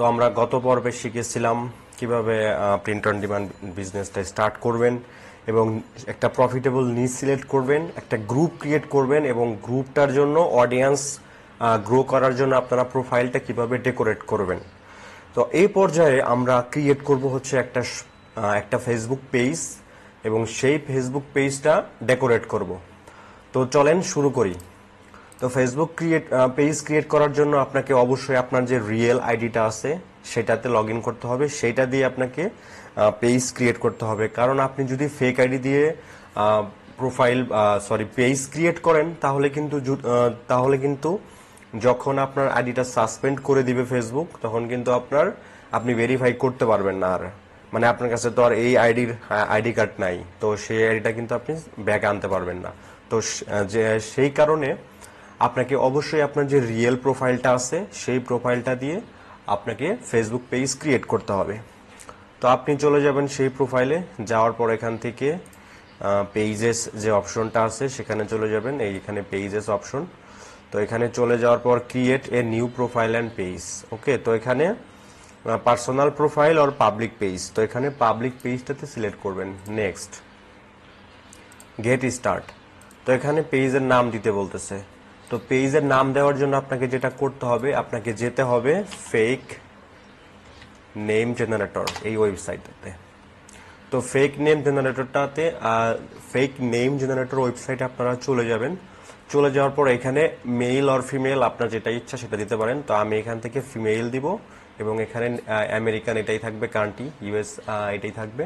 তো আমরা গত পর্বে শিখেছিলাম কিভাবে প্রিন্ট অন ডিমান্ড বিজনেসটা স্টার্ট করবেন এবং একটা প্রফিটেবল নিশ সিলেক্ট করবেন, একটা গ্রুপ ক্রিয়েট করবেন এবং গ্রুপটার জন্য অডিয়েন্স গ্রো করার জন্য আপনারা প্রোফাইলটা কিভাবে ডেকোরেট করবেন। তো এই পর্যায়ে আমরা ক্রিয়েট করব হচ্ছে একটা ফেসবুক পেজ এবং সেই ফেসবুক পেজটা ডেকোরেট করব। তো চলেন শুরু করি। তো ফেসবুক পেজ ক্রিয়েট করার জন্য আপনাকে অবশ্যই আপনার যে রিয়েল আইডিটা আছে সেটাতে লগ ইন করতে হবে, সেটা দিয়ে আপনাকে পেজ ক্রিয়েট করতে হবে। কারণ আপনি যদি ফেক আইডি দিয়ে পেজ ক্রিয়েট করেন তাহলে কিন্তু যখন আপনার আইডিটা সাসপেন্ড করে দিবে ফেসবুক, তখন কিন্তু আপনি ভেরিফাই করতে পারবেন না। আর মানে আপনার কাছে তো আর এই আইডি কার্ড নাই, তো সেই আইডিটা কিন্তু আপনি ব্যাক আনতে পারবেন না। তো সেই কারণে আপনাকে অবশ্যই আপনার যে রিয়েল প্রোফাইলটা আছে সেই প্রোফাইলটা দিয়ে আপনাকে ফেসবুক পেজ ক্রিয়েট করতে হবে। তো আপনি চলে যাবেন সেই প্রোফাইলে, যাওয়ার পর এখান থেকে পেজেস যে অপশনটা আছে সেখানে চলে যাবেন, এইখানে পেজেস অপশন। তো এখানে চলে যাওয়ার পর create a new profile and page. Okay, তো এখানে পার্সোনাল প্রোফাইল আর পাবলিক পেজ, তো এখানে পাবলিক পেজটাতে সিলেক্ট করবেন। Next, get start. তো এখানে পেজের নাম দিতে বলতেছে। তো পেজের নাম দেওয়ার জন্য আপনাকে যেটা করতে হবে, আপনাকে যেতে হবে ফেক নেম জেনারেটর এই ওয়েবসাইটটাতে। তো ফেক নেম জেনারেটর ওয়েবসাইটে আপনারা চলে যাবেন। চলে যাওয়ার পর এখানে মেল অর ফিমেল আপনার যেটা ইচ্ছা সেটা দিতে পারেন। তো আমি এখান থেকে ফিমেল দিব এবং এখানে আমেরিকান এটাই থাকবে, কান্ট্রি ইউএস এটাই থাকবে।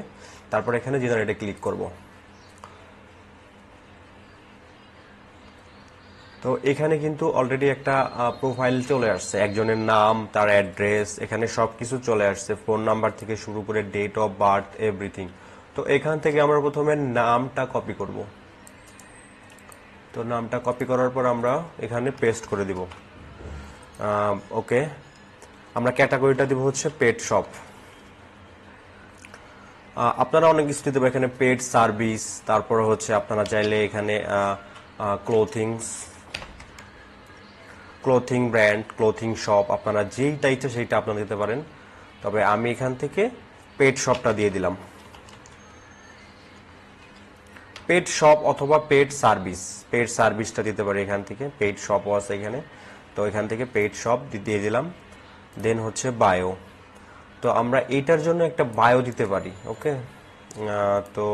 তারপর এখানে জেনারেটে ক্লিক করব। তো এখানে কিন্তু অলরেডি একটা প্রোফাইল চলে আসছে, একজনের নাম, তার অ্যাড্রেস, এখানে সবকিছু চলে আসছে, ফোন নাম্বার থেকে শুরু করে ডেট অফ বার্থ এভরিথিং। তো এখান থেকে আমরা প্রথমে নামটা কপি করব। তো নামটা কপি করার পর আমরা এখানে পেস্ট করে দিব। ওকে, আমরা ক্যাটাগরিটা দিব হচ্ছে পেট শপ। আপনারা অনেক কিছু দিতে পারেন, এখানে পেট সার্ভিস, তারপরে হচ্ছে আপনারা চাইলে এখানে ক্লোথিং ব্র্যান্ড, ক্লোথিং শপ, আপনারা যেইটা ইচ্ছা সেইটা আপনারা দিতে পারেন। তবে আমি এখান থেকে পেট শপটা দিয়ে দিলাম। পেট শপ অথবা পেট সার্ভিসটা দিতে পারি এখান থেকে, পেট শপও আছে এখানে। তো এখান থেকে পেট শপ দিয়ে দিলাম। দেন হচ্ছে বায়ো। তো আমরা এইটার জন্য একটা বায়ো দিতে পারি। ওকে, তো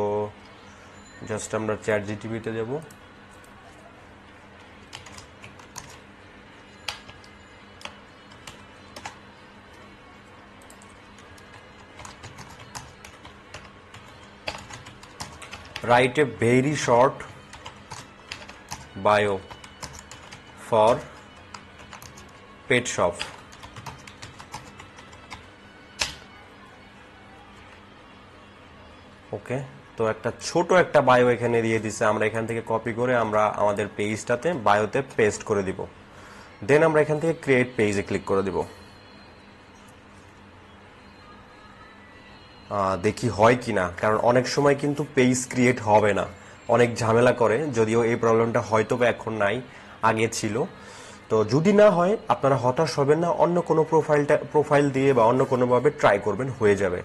জাস্ট আমরা চ্যাট জিটিপিতে যাব। Write a very short bio for pet shop. ওকে, তো ছোট একটা বায়ো এখানে দিয়ে দিছে। আমরা এখান থেকে কপি করে আমরা আমাদের পেজটাতে বায়োতে পেস্ট করে দিব। দেন আমরা এখান থেকে ক্রিয়েট পেজে ক্লিক করে দিব। দেখি হয় কিনা, কারণ অনেক সময় কিন্তু পেজ ক্রিয়েট হবে না, অনেক ঝামেলা করে। যদিও এই প্রবলেমটা হয়তো বা এখন নাই, আগে ছিল। তো যদি না হয় আপনারা হতাশ হবেন না, অন্য কোনো প্রোফাইল দিয়ে বা অন্য কোনোভাবে ট্রাই করবেন, হয়ে যাবে।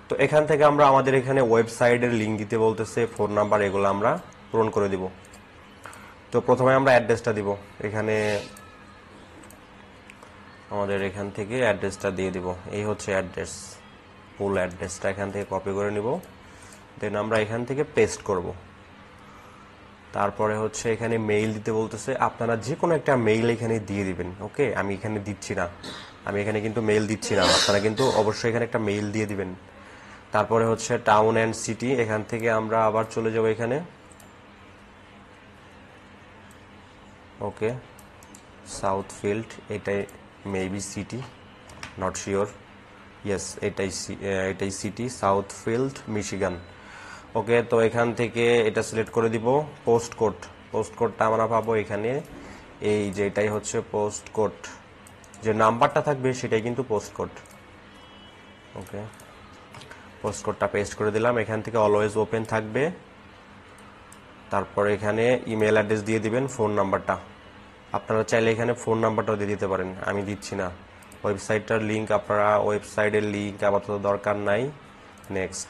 তো এখান থেকে আমরা আমাদের এখানে ওয়েবসাইটের লিঙ্ক দিতে বলতেছে, ফোন নাম্বার, এগুলো আমরা পূরণ করে দিব। তো প্রথমে আমরা অ্যাড্রেসটা দিব। এখানে আমাদের এখান থেকে অ্যাড্রেসটা দিয়ে দিব। এই হচ্ছে অ্যাড্রেস, ফুল অ্যাড্রেসটা এখান থেকে কপি করে নিব। দেন আমরা এখান থেকে পেস্ট করব। তারপরে হচ্ছে এখানে মেইল দিতে বলতেছে, আপনারা যে কোনো একটা মেইল এখানে দিয়ে দিবেন। ওকে, আমি এখানে দিচ্ছি না, আমি এখানে কিন্তু মেইল দিচ্ছি না, আপনারা কিন্তু অবশ্যই এখানে একটা মেইল দিয়ে দিবেন। তারপরে হচ্ছে টাউন অ্যান্ড সিটি, এখান থেকে আমরা আবার চলে যাব এখানে। ওকে, সাউথফিল্ড, এটাই maybe city, not sure. Yes, এটাই সিটি, সাউথফিল্ড, মিশিগান। ওকে, তো এখান থেকে এটা সিলেক্ট করে দিব। পোস্ট কোডটা আমরা পাবো এখানে, এই যে এটাই হচ্ছে পোস্ট কোড, যে নাম্বারটা থাকবে সেটাই কিন্তু পোস্ট কোড। ওকে, পোস্ট কোডটা পেস্ট করে দিলাম। এখান থেকে অলওয়েজ ওপেন থাকবে। তারপর এখানে ইমেল অ্যাড্রেস দিয়ে দিবেন, ফোন নাম্বারটা আপনারা চাইলে এখানে ফোন নাম্বারটাও দিয়ে দিতে পারেন, আমি দিচ্ছি না। ওয়েবসাইটটার লিঙ্ক আপনারা ওয়েবসাইটের লিঙ্ক আপাতত দরকার নাই। নেক্সট।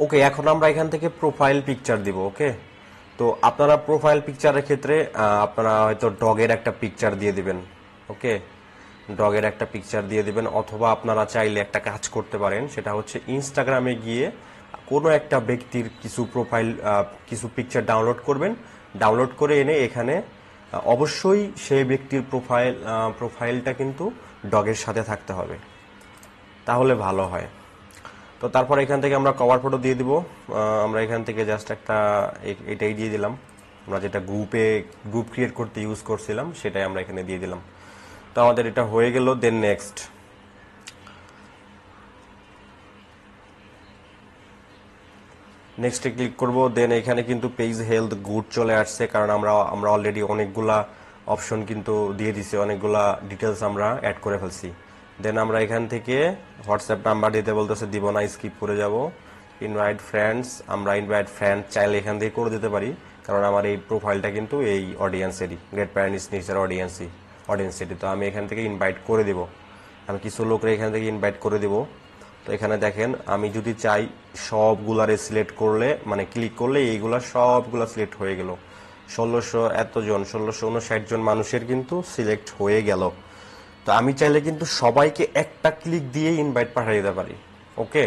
ওকে, এখন আমরা এখান থেকে প্রোফাইল পিকচার দিব। ওকে, তো আপনারা প্রোফাইল পিকচারের ক্ষেত্রে আপনারা হয়তো ডগের একটা পিকচার দিয়ে দিবেন। ওকে, ডগের একটা পিকচার দিয়ে দিবেন, অথবা আপনারা চাইলে একটা কাজ করতে পারেন, সেটা হচ্ছে ইনস্টাগ্রামে গিয়ে কোনো একটা ব্যক্তির কিছু পিকচার ডাউনলোড করবেন। ডাউনলোড করে এনে এখানে অবশ্যই সেই ব্যক্তির প্রোফাইলটা কিন্তু ডগের সাথে থাকতে হবে, তাহলে ভালো হয়। তো তারপর এখান থেকে আমরা কভার ফটো দিয়ে দিব। আমরা এখান থেকে জাস্ট এটাই দিয়ে দিলাম, আমরা যেটা গ্রুপ ক্রিয়েট করতে ইউজ করছিলাম সেটাই আমরা এখানে দিয়ে দিলাম। তো আমাদের এটা হয়ে গেল। দেন নেক্সট। নেক্সটে ক্লিক করব। দেন এখানে কিন্তু পেজ হেলথ গুড চলে আসছে, কারণ আমরা অলরেডি অনেকগুলা অপশন কিন্তু দিয়ে দিছি, অনেকগুলা ডিটেলস আমরা অ্যাড করে ফেলছি। দেন আমরা এখান থেকে হোয়াটসঅ্যাপ নাম্বার দিতে বলতেছে, দিব না, স্কিপ করে যাব। ইনভাইট ফ্রেন্ডস, আমরা ইনভাইট ফ্রেন্ড চাইলে এখান থেকে করে দিতে পারি, কারণ আমার এই প্রোফাইলটা কিন্তু এই অডিয়েন্সেরই, গ্রেট প্যারেন্টস নিচার অডিয়েন্সেরই। তো আমি এখান থেকে ইনভাইট করে দিব, আমি কিছু লোকরা এখান থেকে ইনভাইট করে দিব। তো এখানে দেখেন, আমি যদি চাই সবগুলারে সিলেক্ট করলে, মানে ক্লিক করলে এইগুলা সবগুলা সিলেক্ট হয়ে গেল। 1659 জন মানুষের কিন্তু সিলেক্ট হয়ে গেল। তো আমি চাইলে কিন্তু সবাইকে একটা ক্লিক দিয়ে ইনভাইট পাঠিয়ে দিতে পারি। ওকে,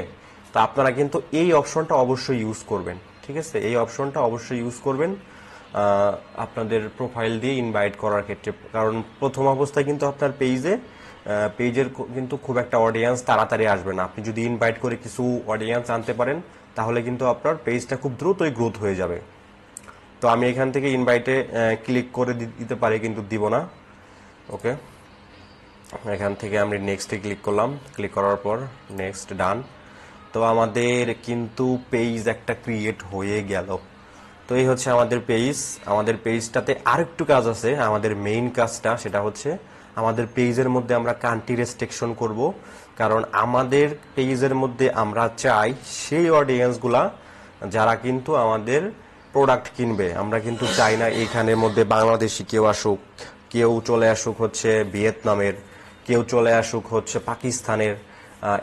তো আপনারা কিন্তু এই অপশনটা অবশ্যই ইউজ করবেন। ঠিক আছে, এই অপশনটা অবশ্যই ইউজ করবেন আপনাদের প্রোফাইল দিয়ে ইনভাইট করার ক্ষেত্রে, কারণ প্রথম অবস্থায় কিন্তু আপনার পেজের কিন্তু খুব একটা অডিয়েন্স তাড়াতাড়ি আসবে না। আপনি যদি ইনভাইট করে কিছু অডিয়েন্স আনতে পারেন, তাহলে কিন্তু আপনার পেজটা খুব দ্রুতই গ্রোথ হয়ে যাবে। তো আমি এখান থেকে ইনভাইটে ক্লিক করে দিতে পারি, কিন্তু দিব না। ওকে, এখান থেকে আমি নেক্সটে ক্লিক করলাম, ক্লিক করার পর নেক্সট, ডান। তো আমাদের কিন্তু পেজ একটা ক্রিয়েট হয়ে গেল। তো এই হচ্ছে আমাদের পেজ। আমাদের পেজটাতে আরেকটু কাজ আছে। আমাদের মেইন কাজটা সেটা হচ্ছে আমাদের পেজের মধ্যে আমরা কান্ট্রি রেস্ট্রিকশন করব, কারণ আমাদের পেজের মধ্যে আমরা চাই সেই অডিয়েন্সগুলা যারা কিন্তু আমাদের প্রোডাক্ট কিনবে। আমরা কিন্তু চাই না এখানের মধ্যে বাংলাদেশি কেউ আসুক, কেউ চলে আসুক হচ্ছে ভিয়েতনামের, কেউ চলে আসুক হচ্ছে পাকিস্তানের।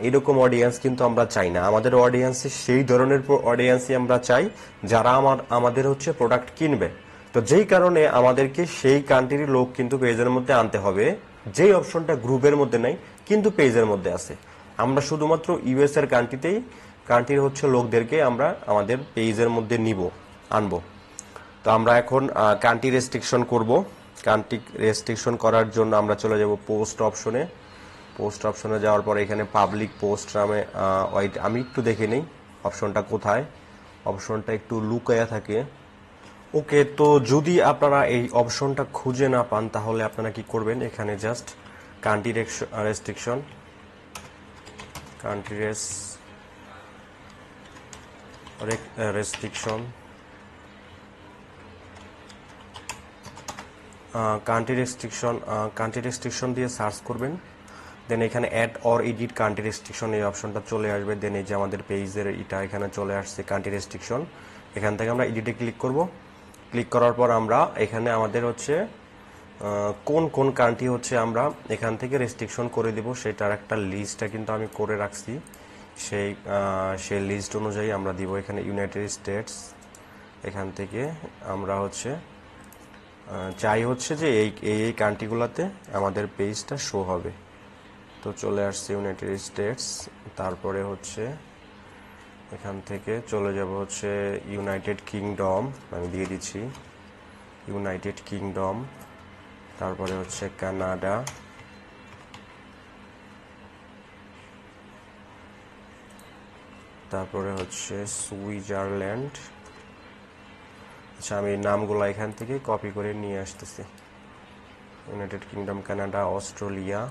এরকম অডিয়েন্স কিন্তু আমরা চাই না। আমাদের অডিয়েন্সে সেই ধরনের অডিয়েন্সই আমরা চাই যারা আমাদের হচ্ছে প্রোডাক্ট কিনবে। তো যেই কারণে আমাদেরকে সেই কান্ট্রির লোক কিন্তু পেজের মধ্যে আনতে হবে, যেই অপশনটা গ্রুপের মধ্যে নাই কিন্তু পেজের মধ্যে আছে। আমরা শুধুমাত্র ইউএস এর কান্ট্রির হচ্ছে লোকদেরকে আমরা আমাদের পেজের মধ্যে আনবো। তো আমরা এখন কান্ট্রি রেস্ট্রিকশন করব। কান্ট্রি রেস্ট্রিকশন করার জন্য আমরা চলে যাব পোস্ট অপশনে যাওয়ার পর এখানে পাবলিক পোস্ট নামে আমি একটু দেখে নেই অপশনটা কোথায়। অপশনটা একটু লুকায়া থাকে। ওকে, তো যদি আপনারা এই অপশনটা খুঁজে না পান, তাহলে আপনারা কি করবেন, এখানে just country restriction country restriction দিয়ে সার্চ করবেন। দেন এখানে add or edit country restriction এই অপশনটা চলে আসবে। দেন এই যে আমাদের পেজের এখানে চলে আসছে কান্ট্রি রেস্ট্রিকশন। এখান থেকে আমরা এডিটে ক্লিক করব। ক্লিক করার পর আমরা এখানে আমাদের হচ্ছে কোন কোন কান্ট্রি হচ্ছে আমরা এখান থেকে রেস্ট্রিকশন করে দিব সেটার একটা লিস্টটা কিন্তু আমি করে রাখছি। সেই লিস্ট অনুযায়ী আমরা দিব এখানে ইউনাইটেড স্টেটস। এখান থেকে আমরা হচ্ছে চাই হচ্ছে যে এই কান্ট্রিগুলোতে আমাদের পেজটা শো হবে। তো চলে আসছে ইউনাইটেড স্টেটস, তারপরে হচ্ছে এখান থেকে চলে যাব হচ্ছে ইউনাইটেড কিংডম, আমি দিয়ে দিচ্ছি ইউনাইটেড কিংডম, তারপরে হচ্ছে কানাডা, তারপরে হচ্ছে সুইজারল্যান্ড। আচ্ছা, আমি নামগুলো এখান থেকে কপি করে নিয়ে আসতেছি। United kingdom, Canada, Australia.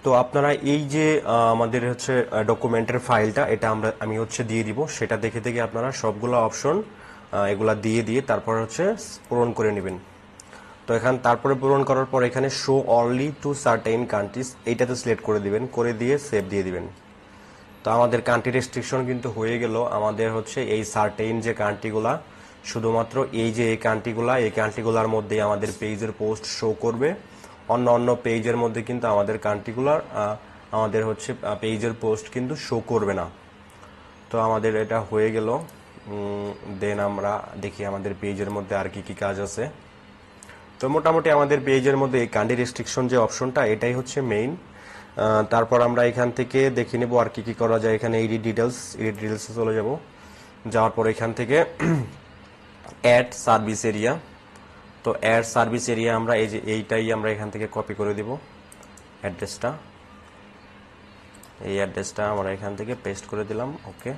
তো আপনারা এই যে আমাদের হচ্ছে ডকুমেন্টের ফাইলটা, এটা আমি হচ্ছে দিয়ে দিব, সেটা দেখে দেখে আপনারা সবগুলো অপশন এগুলা দিয়ে তারপর হচ্ছে পূরণ করে নেবেন। তো তারপরে পূরণ করার পর এখানে show only to certain countries এইটাতে সিলেক্ট করে দিবেন, করে দিয়ে সেভ দিয়ে দিবেন। তো আমাদের কান্ট্রি রেস্ট্রিকশন কিন্তু হয়ে গেল। আমাদের হচ্ছে এই সার্টেইন যে কান্ট্রিগুলা, শুধুমাত্র এই যে এই কান্ট্রিগুলার মধ্যে আমাদের পেজের পোস্ট শো করবে। অন্য অন্য পেজের মধ্যে কিন্তু আমাদের কান্ট্রিগুলো আমাদের হচ্ছে পেজের পোস্ট কিন্তু শো করবে না। তো আমাদের এটা হয়ে গেল। দেন আমরা দেখি আমাদের পেজের মধ্যে আর কি কি কাজ আছে। তো মোটামুটি আমাদের পেজের মধ্যে এই কান্ট্রি রেস্ট্রিকশন যে অপশনটা, এটাই হচ্ছে মেইন। তারপর আমরা এখান থেকে দেখে নেব আর কি কি করা যায়। এখানে এডিট ডিটেলসে চলে যাব। যাওয়ার পর এখান থেকে অ্যাড সার্ভিস এরিয়া। তো অ্যাড সার্ভিস এরিয়া আমরা এই যে এইটাই আমরা এখান থেকে কপি করে দিব অ্যাড্রেসটা। এই অ্যাড্রেসটা আমরা এখান থেকে পেস্ট করে দিলাম। ওকে,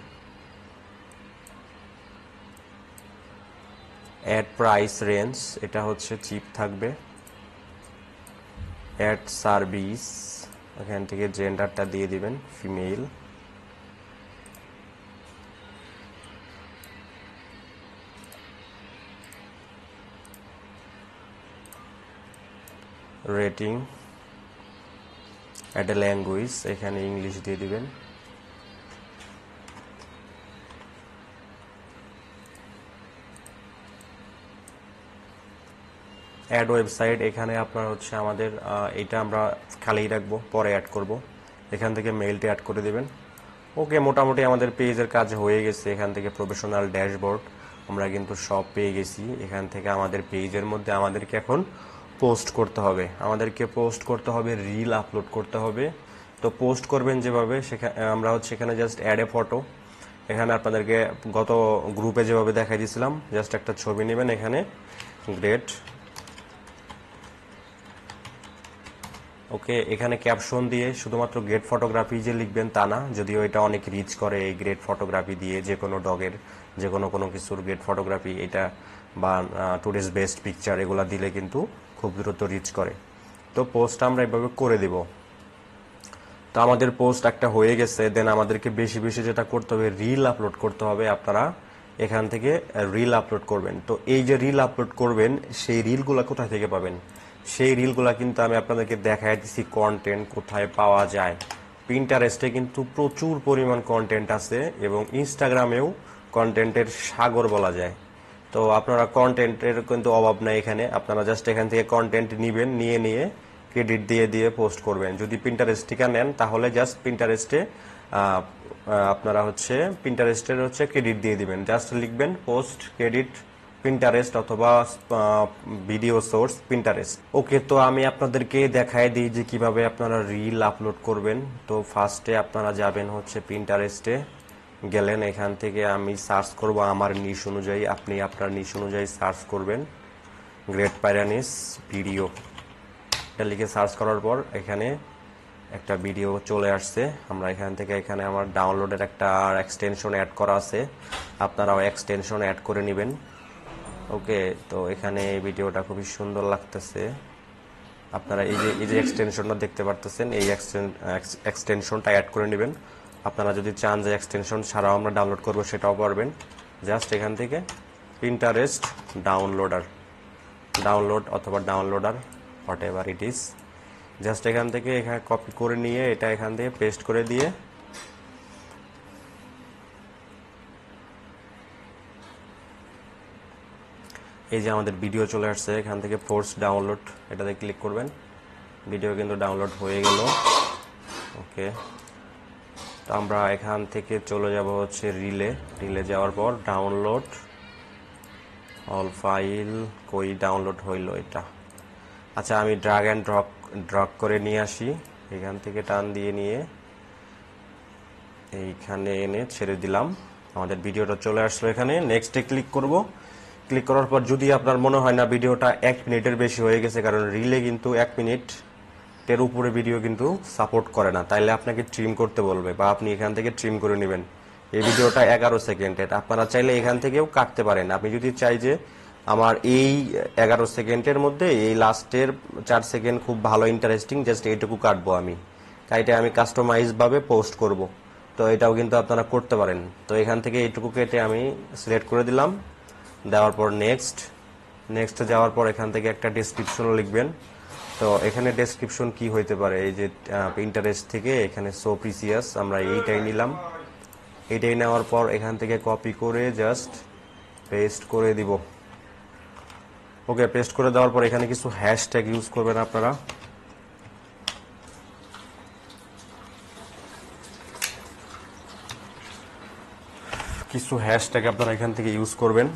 অ্যাড প্রাইস রেঞ্জ, এটা হচ্ছে চিপ থাকবে। অ্যাড সার্ভিস, এখান থেকে জেন্ডারটা দিয়ে দিবেন female. Rating, add a language, এখানে ইংলিশ দিয়ে দিবেন। অ্যাড ওয়েবসাইট, এখানে আপনার হচ্ছে আমাদের এটা আমরা খালিই রাখবো, পরে অ্যাড করব। এখান থেকে মেইলটা অ্যাড করে দিবেন। ওকে, মোটামুটি আমাদের পেজের কাজ হয়ে গেছে। এখান থেকে প্রফেশনাল ড্যাশবোর্ড আমরা কিন্তু সব পেয়ে গেছি। এখান থেকে আমাদের পেজের মধ্যে আমাদেরকে এখন পোস্ট করতে হবে। আমাদেরকে পোস্ট করতে হবে, রিল আপলোড করতে হবে। তো পোস্ট করবেন যেভাবে, সেখানে আমরা হচ্ছে এখানে জাস্ট অ্যাড এ ফটো। এখানে আপনাদেরকে গত গ্রুপে যেভাবে দেখাই দিয়েছিলাম, জাস্ট একটা ছবি নেবেন। এখানে গ্রেট, ওকে। এখানে ক্যাপশন দিয়ে শুধুমাত্র গ্রেট ফটোগ্রাফি যে লিখবেন তা না, যদিও এটা অনেক রিচ করে এই গ্রেট ফটোগ্রাফি দিয়ে, যে কোনো ডগের যে কোনো কিছুর গ্রেট ফটোগ্রাফি এটা, বা টুডেজ বেস্ট পিকচার, এগুলা দিলে কিন্তু খুব দ্রুত রিচ করে। তো পোস্ট আমরা এভাবে করে দেব। তো আমাদের পোস্ট একটা হয়ে গেছে। দেন আমাদেরকে বেশি বেশি যেটা করতে হবে, রিল আপলোড করতে হবে। আপনারা এখান থেকে রিল আপলোড করবেন। তো এই যে রিল আপলোড করবেন, সেই রিলগুলো কোথায় থেকে পাবেন? সেই রিলগুলা কিন্তু আমি আপনাদেরকে দেখাই দিচ্ছি কন্টেন্ট কোথায় পাওয়া যায়। পিন্টারেস্টে কিন্তু প্রচুর পরিমাণ কন্টেন্ট আছে, এবং ইনস্টাগ্রামেও কন্টেন্টের সাগর বলা যায়। তো আপনারা কন্টেন্টের কিন্তু অভাব নাই এখানে। আপনারা জাস্ট এখান থেকে কন্টেন্ট নিবেন, নিয়ে ক্রেডিট দিয়ে পোস্ট করবেন। যদি পিন্টারেস্ট থেকে নেন তাহলে জাস্ট পিন্টারেস্টে আপনারা হচ্ছে পিন্টারেস্টের হচ্ছে ক্রেডিট দিয়ে দিবেন। জাস্ট লিখবেন পোস্ট ক্রেডিট পিন্টারেস্ট, অথবা ভিডিও সোর্স পিন্টারেস্ট। ওকে, তো আমি আপনাদেরকে দেখাই দিই যে কিভাবে আপনারা রিল আপলোড করবেন। তো ফার্স্টে আপনারা যাবেন হচ্ছে পিন্টারেস্টে, গেলেন। এখান থেকে আমি সার্চ করব আমার নিশ অনুযায়ী, আপনি আপনার নিশ অনুযায়ী সার্চ করবেন গ্রেট পাইরানিস ভিডিও। এটা লিখে সার্চ করার পর এখানে একটা ভিডিও চলে আসছে। আমরা এখান থেকে এখানে আমার ডাউনলোডের একটা এক্সটেনশন অ্যাড করা আছে, আপনারাও এক্সটেনশন অ্যাড করে নেবেন। ওকে, তো এখানে এই ভিডিওটা খুবই সুন্দর লাগতেছে। আপনারা এই যে এক্সটেনশনটা দেখতে পারতেছেন, এই এক্সটেনশনটা অ্যাড করে নেবেন। আপনারা যদি চান যে এক্সটেনশন ছাড়াও আমরা ডাউনলোড করব, সেটাও পারবেন। জাস্ট এখান থেকে পিন্টারেস্ট ডাউনলোড অথবা downloader, what ever it is, just এখান থেকে এখানে কপি করে নিয়ে এটা এখান থেকে পেস্ট করে দিয়ে এই যে আমাদের ভিডিও চলে আসছে। এখান থেকে ফোর্স ডাউনলোড, এটাতে ক্লিক করবেন। ভিডিও কিন্তু ডাউনলোড হয়ে গেল। ওকে, তো আমরা এখান থেকে চলে যাব হচ্ছে রিলে যাওয়ার পর ডাউনলোড অল ফাইল, কই ডাউনলোড হইল এটা। আচ্ছা, আমি ড্রাগ অ্যান্ড ড্রপ করে নিয়ে আসি। এখান থেকে টান দিয়ে নিয়ে এইখানে এনে ছেড়ে দিলাম। আমাদের ভিডিওটা চলে আসলো এখানে। নেক্সটে ক্লিক করব। ক্লিক করার পর যদি আপনার মনে হয় না ভিডিওটা 1 মিনিটের বেশি হয়ে গেছে, কারণ রিলে কিন্তু 1 মিনিটের উপরে ভিডিও কিন্তু সাপোর্ট করে না, তাইলে আপনাকে ট্রিম করতে বলবে, বা আপনি এখান থেকে ট্রিম করে নেবেন। এই ভিডিওটা 11 সেকেন্ডের, আপনারা চাইলে এখান থেকেও কাটতে পারেন। আপনি যদি চাই যে আমার এই 11 সেকেন্ডের মধ্যে এই লাস্টের 4 সেকেন্ড খুব ভালো ইন্টারেস্টিং, জাস্ট এইটুকু কাটবো আমি, কাইটে আমি কাস্টমাইজ ভাবে পোস্ট করব, তো এটাও কিন্তু আপনারা করতে পারেন। তো এখান থেকে এইটুকু কেটে আমি সিলেক্ট করে দিলাম। দেওয়ার পর নেক্সট যাওয়ার পর এখান থেকে একটা ডেসক্রিপশন লিখবেন। তো এখানে ডেসক্রিপশন কি হইতে পারে, এই যে পিন্টারেস্ট থেকে এখানে সো প্রিসিয়াস, আমরা এইটাই নিলাম। এইটাই নেওয়ার পর এখান থেকে কপি করে জাস্ট পেস্ট করে দিব। ওকে, পেস্ট করে দেওয়ার পর এখানে কিছু হ্যাশট্যাগ ইউজ করবেন আপনারা। কিছু হ্যাশট্যাগ আপনারা এখান থেকে ইউজ করবেন।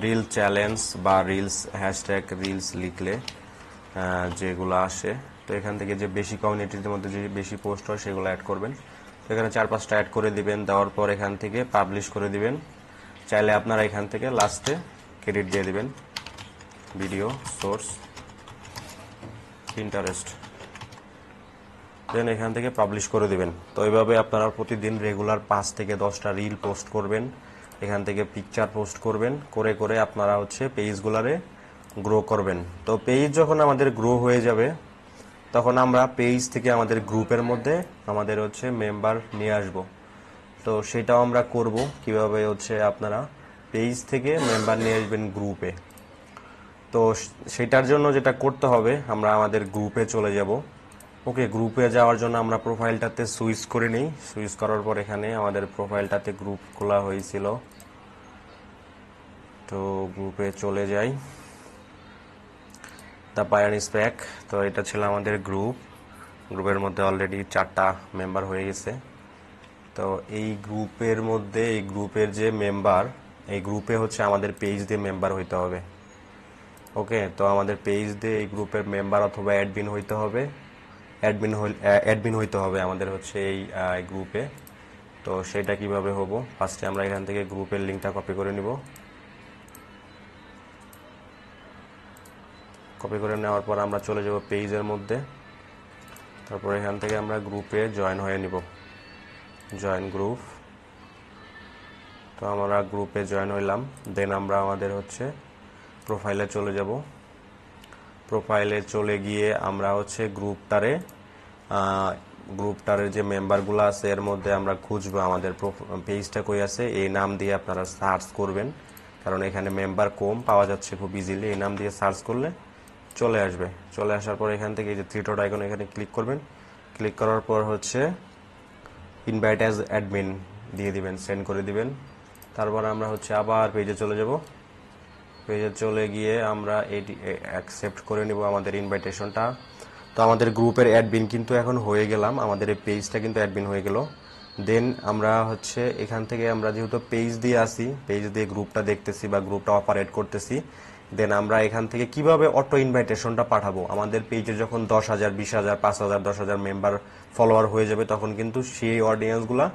রিল চ্যালেঞ্জ বা রিলস হ্যাশট্যাগ রিলস লিখলে যেগুলো আসে, তো এখান থেকে যে বেশি কমিউনিটির মধ্যে যে বেশি পোস্ট হয় সেগুলো অ্যাড করবেন। তো এখানে 4-5টা অ্যাড করে দিবেন, দেওয়ার পর এখান থেকে পাবলিশ করে দিবেন। চাইলে আপনারা এখান থেকে লাস্টে ক্রেডিট দিয়ে দিবেন, ভিডিও সোর্স পিন্টারেস্ট, দেন এখান থেকে পাবলিশ করে দিবেন। তো এইভাবে আপনারা প্রতিদিন রেগুলার 5 থেকে 10টা রিল পোস্ট করবেন, এখান থেকে পিকচার পোস্ট করবেন, করে করে আপনারা হচ্ছে পেজগুলারে গ্রো করবেন। তো পেজ যখন আমাদের গ্রো হয়ে যাবে তখন আমরা পেজ থেকে আমাদের গ্রুপের মধ্যে আমাদের হচ্ছে মেম্বার নিয়ে আসব। তো সেটাও আমরা করব কিভাবে হচ্ছে আপনারা পেজ থেকে মেম্বার নিয়ে আসবেন গ্রুপে। তো সেটার জন্য যেটা করতে হবে, আমরা আমাদের গ্রুপে চলে যাব। ওকে, গ্রুপে যাওয়ার জন্য আমরা প্রোফাইলটাতে সুইচ করে নিই। সুইচ করার পর এখানে আমাদের প্রোফাইলটাতে গ্রুপ খোলা হয়েছিল, তো গ্রুপে চলে যাই। দ্য পায়ানিস প্যাক, তো এটা ছিল আমাদের গ্রুপের মধ্যে অলরেডি 4টা মেম্বার হয়ে গেছে। তো এই গ্রুপের মধ্যে এই গ্রুপের যে মেম্বার, এই গ্রুপে হচ্ছে আমাদের পেজ দিয়ে মেম্বার হইতে হবে। ওকে, তো আমাদের পেজ দিয়ে এই গ্রুপের মেম্বার অথবা অ্যাডমিন হইতে হবে। অ্যাডমিন হইতে হবে আমাদের হচ্ছে এই গ্রুপে। তো সেটা কিভাবে হব, ফার্স্টে আমরা এখান থেকে গ্রুপের লিঙ্কটা কপি করে নিব। কপি করে নেওয়ার পর আমরা চলে যাব পেজের মধ্যে, তারপর এখান থেকে আমরা গ্রুপে জয়েন হয়ে নিব, জয়েন গ্রুপ। তো আমরা গ্রুপে জয়েন হইলাম, দেন আমরা আমাদের হচ্ছে প্রোফাইলে চলে যাব। প্রোফাইলে চলে গিয়ে আমরা হচ্ছে গ্রুপটারে যে মেম্বারগুলো আছে এর মধ্যে আমরা খুঁজবো আমাদের পেজটা কই আছে। এই নাম দিয়ে আপনারা সার্চ করবেন, কারণ এখানে মেম্বার কম পাওয়া যাচ্ছে খুব ইজিলি। এই নাম দিয়ে সার্চ করলে চলে আসবে। চলে আসার পর এখান থেকে এই যে থ্রি ডট আইকন এখানে ক্লিক করবেন। ক্লিক করার পর হচ্ছে ইনভাইট অ্যাজ অ্যাডমিন দিয়ে দিবেন, সেন্ড করে দিবেন। তারপর আমরা হচ্ছে আবার পেজে চলে যাব। পেজে চলে গিয়ে আমরা এটি অ্যাকসেপ্ট করে নিব আমাদের ইনভাইটেশনটা। তো আমাদের গ্রুপের অ্যাডমিন কিন্তু এখন হয়ে গেলাম, আমাদের এই পেজটা কিন্তু অ্যাডমিন হয়ে গেল। দেন আমরা হচ্ছে এখান থেকে আমরা যেহেতু পেজ দিয়ে আসি, পেজ দিয়ে গ্রুপটা দেখতেছি বা গ্রুপটা অপারেট করতেছি, দেন আমরা এখান থেকে কিভাবে অটো ইনভাইটেশনটা পাঠাবো। আমাদের পেজে যখন 10,000, 20,000, 5,000, 10,000 মেম্বার ফলোয়ার হয়ে যাবে তখন কিন্তু সেই অডিয়েন্সগুলা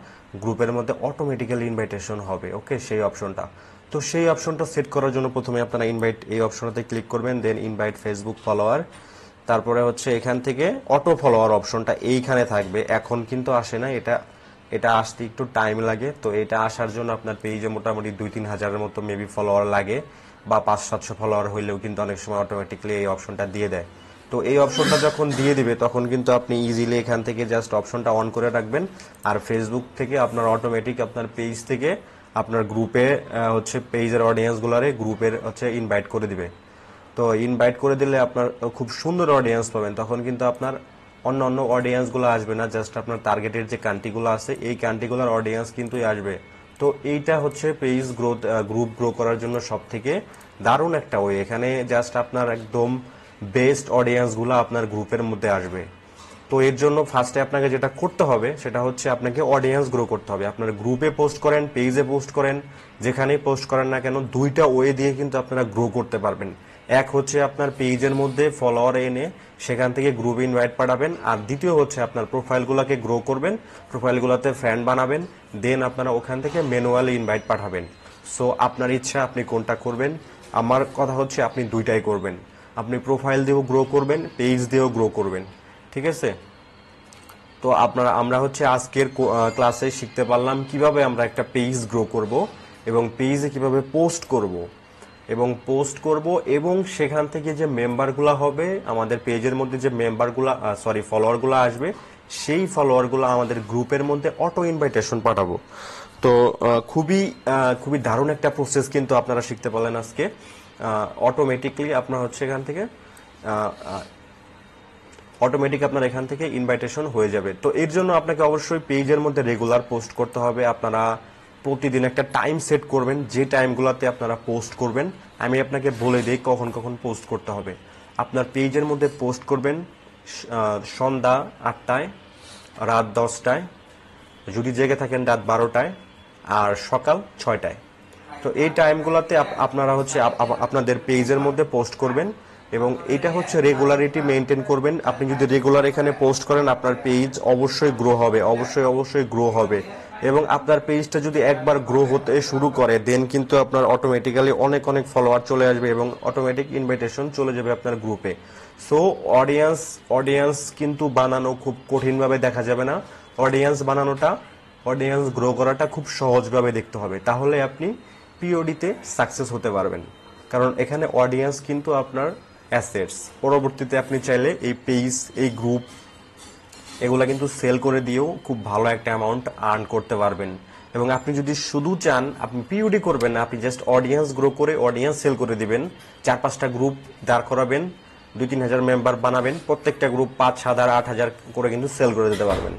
গ্রুপের মধ্যে অটোমেটিক্যালি ইনভাইটেশন হবে। ওকে, সেই অপশনটা, তো সেই অপশনটা সেট করার জন্য প্রথমে আপনারা ইনভাইট এই অপশনটাতে ক্লিক করবেন, দেন ইনভাইট ফেসবুক ফলোয়ার। তারপরে হচ্ছে এখান থেকে অটো ফলোয়ার অপশনটা এইখানে থাকবে, এখন কিন্তু আসে না, এটা আসতে একটু টাইম লাগে। তো এটা আসার জন্য আপনার পেজে মোটামুটি 2-3 হাজারের মতো মেবি ফলোয়ার লাগে, বা 500-700 ফলোয়ার হইলেও কিন্তু অনেক সময় অটোমেটিকলি এই অপশনটা দিয়ে দেয়। তো এই অপশনটা যখন দিয়ে দিবে তখন কিন্তু আপনি ইজিলি এখান থেকে জাস্ট অপশনটা অন করে রাখবেন, আর ফেসবুক থেকে আপনার অটোমেটিক আপনার পেজ থেকে আপনার গ্রুপে হচ্ছে পেজের অডিয়েন্সগুলারে গ্রুপের হচ্ছে ইনভাইট করে দিবে। তো ইনভাইট করে দিলে আপনার খুব সুন্দর অডিয়েন্স পাবেন, তখন কিন্তু আপনার অন্য অন্য অডিয়েন্সগুলো আসবে না, জাস্ট আপনার টার্গেটের যে কান্ট্রিগুলো আছে এই কান্ট্রিগুলোর অডিয়েন্স কিন্তু আসবে। তো এইটা হচ্ছে পেজ গ্রুপ গ্রো করার জন্য সব থেকে দারুণ একটা ওয়ে। এখানে জাস্ট আপনার একদম বেস্ট অডিয়েন্সগুলো আপনার গ্রুপের মধ্যে আসবে। তো এর জন্য ফার্স্টে আপনাকে যেটা করতে হবে সেটা হচ্ছে আপনাকে অডিয়েন্স গ্রো করতে হবে। আপনার গ্রুপে পোস্ট করেন, পেজে পোস্ট করেন, যেখানেই পোস্ট করেন না কেন, দুইটা ওয়ে দিয়ে কিন্তু আপনারা গ্রো করতে পারবেন। এক হচ্ছে আপনার পেজের মধ্যে ফলোয়ার এনে সেখান থেকে গ্রুপে ইনভাইট পাঠাবেন, আর দ্বিতীয় হচ্ছে আপনার প্রোফাইলগুলোকে গ্রো করবেন, প্রোফাইলগুলোতে ফ্রেন্ড বানাবেন, দেন আপনারা ওখান থেকে ম্যানুয়ালি ইনভাইট পাঠাবেন। সো আপনার ইচ্ছা আপনি কোনটা করবেন। আমার কথা হচ্ছে আপনি দুইটাই করবেন, আপনি প্রোফাইল দিয়েও গ্রো করবেন, পেজ দিয়েও গ্রো করবেন, ঠিক আছে। তো আমরা হচ্ছে আজকের ক্লাসে শিখতে পারলাম কিভাবে আমরা একটা পেজ গ্রো করব, এবং পেজে কিভাবে পোস্ট করব এবং সেখান থেকে যে মেম্বারগুলো হবে আমাদের পেজের মধ্যে, যে মেম্বারগুলো ফলোয়ারগুলো আসবে, সেই ফলোয়ারগুলো আমাদের গ্রুপের মধ্যে অটো ইনভাইটেশন পাঠাবো। তো খুবই দারুণ একটা প্রসেস কিন্তু আপনারা শিখতে পারলেন আজকে। অটোমেটিকলি আপনার হচ্ছে এখান থেকে আপনার এখান থেকে ইনভাইটেশন হয়ে যাবে। তো এর জন্য আপনাকে অবশ্যই পেজের মধ্যে রেগুলার পোস্ট করতে হবে। আপনারা প্রতিদিন একটা টাইম সেট করবেন, যে টাইমগুলোতে আপনারা পোস্ট করবেন আমি আপনাকে বলে দিই কখন কখন পোস্ট করতে হবে। আপনার পেজের মধ্যে পোস্ট করবেন সন্ধ্যা 8টায়, রাত 10টায়, যদি জেগে থাকেন রাত 12টায় আর সকাল 6টায়। তো এই টাইমগুলোতে আপনারা হচ্ছে আপনাদের পেজের মধ্যে পোস্ট করবেন এবং এটা হচ্ছে রেগুলারিটি মেনটেন করবেন। আপনি যদি রেগুলার এখানে পোস্ট করেন আপনার পেজ অবশ্যই গ্রো হবে, অবশ্যই গ্রো হবে। এবং আপনার পেজটা যদি একবার গ্রো হতে শুরু করে দেন কিন্তু আপনার অটোমেটিক্যালি অনেক ফলোয়ার চলে আসবে এবং অটোমেটিক ইনভাইটেশন চলে যাবে আপনার গ্রুপে। সো অডিয়েন্স কিন্তু বানানো খুব কঠিনভাবে দেখা যাবে না। অডিয়েন্স গ্রো করাটা খুব সহজভাবে দেখতে হবে, তাহলে আপনি পিওডিতে সাকসেস হতে পারবেন। কারণ এখানে অডিয়েন্স কিন্তু আপনার অ্যাসেটস। পরবর্তীতে আপনি চাইলে এই পেজ, এই গ্রুপ এগুলা কিন্তু সেল করে দিয়েও খুব ভালো একটা অ্যামাউন্ট আর্ন করতে পারবেন। এবং আপনি যদি শুধু চান, আপনি পিওডি করবেন না, আপনি জাস্ট অডিয়েন্স গ্রো করে অডিয়েন্স সেল করে দিবেন। 4-5টা গ্রুপ দাঁড় করাবেন, 2-3 হাজার মেম্বার বানাবেন, প্রত্যেকটা গ্রুপ 5,000 8,000 করে কিন্তু সেল করে দিতে পারবেন।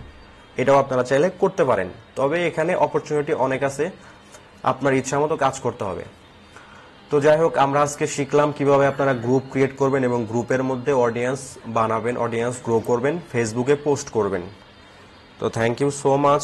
এটাও আপনারা চাইলে করতে পারেন। তবে এখানে অপরচুনিটি অনেক আছে, আপনার ইচ্ছা মতো কাজ করতে হবে। তো যাই হোক, আমরা আজকে শিখলাম কিভাবে আপনারা গ্রুপ ক্রিয়েট করবেন এবং গ্রুপের মধ্যে অডিয়েন্স বানাবেন, অডিয়েন্স গ্রো করবেন, ফেসবুকে পোস্ট করবেন। তো থ্যাংক ইউ সো মাচ।